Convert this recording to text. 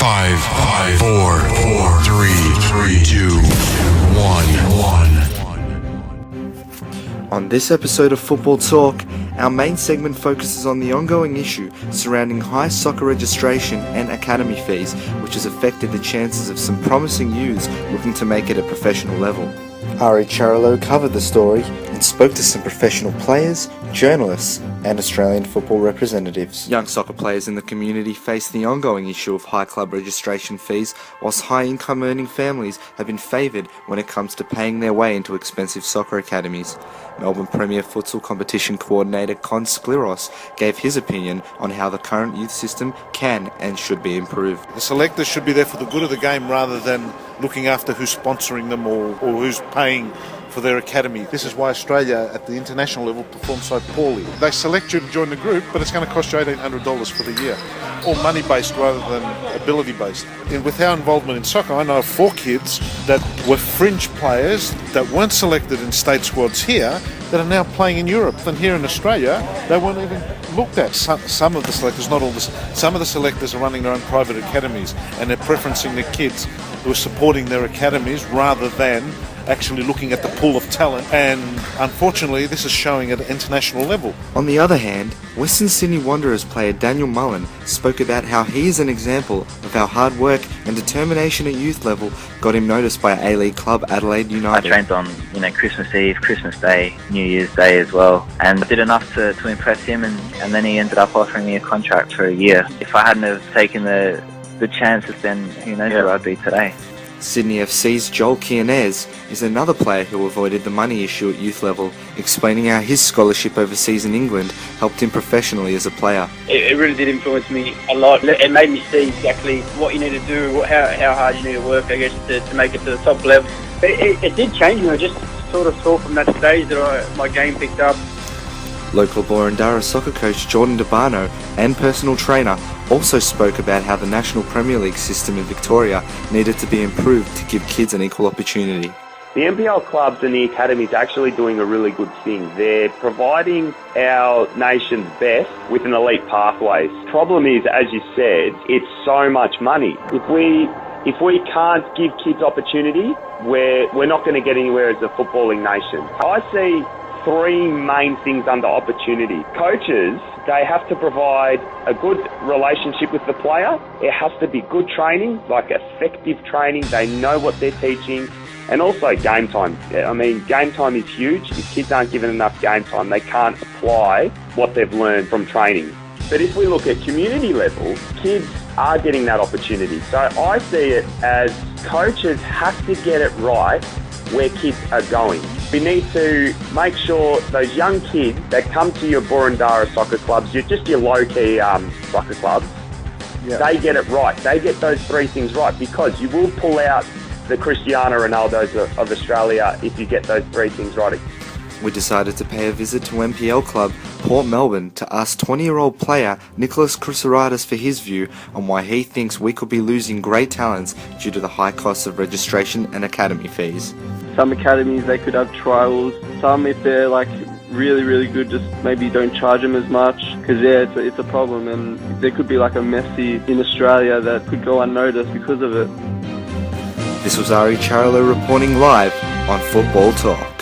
Five, four, three, two, one. On this episode of Football Talk, our main segment focuses on the ongoing issue surrounding high soccer registration and academy fees, which has affected the chances of some promising youths looking to make it at professional level. Ari Charlo covered the story and spoke to some professional players, journalists and Australian football representatives. Young soccer players in the community face the ongoing issue of high club registration fees, whilst high-income earning families have been favoured when it comes to paying their way into expensive soccer academies. Melbourne Premier Futsal Competition Coordinator Con Skliros gave his opinion on how the current youth system can and should be improved. The selectors should be there for the good of the game rather than looking after who's sponsoring them or who's paying for their academy. This is why Australia at the international level performs so poorly. They select you to join the group, but it's going to cost you $1,800 for the year. All money-based rather than ability-based. And with our involvement in soccer, I know of 4 kids that were fringe players that weren't selected in state squads here that are now playing in Europe. And here in Australia, they weren't even looked at. Some of the selectors, not all some of the selectors are running their own private academies and they're preferencing the kids who are supporting their academies rather than actually looking at the pool of talent, and unfortunately this is showing at an international level. On the other hand, Western Sydney Wanderers player Daniel Mullen spoke about how he is an example of how hard work and determination at youth level got him noticed by A-League club Adelaide United. I trained on Christmas Eve, Christmas Day, New Year's Day as well, and I did enough to impress him, and then he ended up offering me a contract for a year. If I hadn't have taken the chances, then who knows where I'd be today. Sydney FC's Joel Kianez is another player who avoided the money issue at youth level, explaining how his scholarship overseas in England helped him professionally as a player. It really did influence me a lot. It made me see exactly what you need to do, how hard you need to work, I guess, to make it to the top level. It did change me. I just sort of saw from that stage that my game picked up. Local Bulleen soccer coach Jordan DeBarno and personal trainer also spoke about how the National Premier League system in Victoria needed to be improved to give kids an equal opportunity. The NPL clubs and the academies are actually doing a really good thing. They're providing our nation's best with an elite pathways. Problem is, as you said, it's so much money. If we can't give kids opportunity, we're not going to get anywhere as a footballing nation. I see 3 main things under opportunity. Coaches, they have to provide a good relationship with the player. It has to be good training, like effective training. They know what they're teaching. And also game time. I mean, game time is huge. If kids aren't given enough game time, they can't apply what they've learned from training. But if we look at community level, kids are getting that opportunity. So I see it as coaches have to get it right where kids are going. We need to make sure those young kids that come to your Burundara soccer clubs, just your low-key soccer clubs, they get it right. They get those 3 things right, because you will pull out the Cristiano Ronaldos of Australia if you get those 3 things right. We decided to pay a visit to NPL club Port Melbourne to ask 20-year-old player Nicholas Cruceridis for his view on why he thinks we could be losing great talents due to the high costs of registration and academy fees. Some academies, they could have trials. Some, if they're really, really good, just maybe don't charge them as much, because it's a problem, and there could be a Messi in Australia that could go unnoticed because of it. This was Ari Charlo reporting live on Football Talk.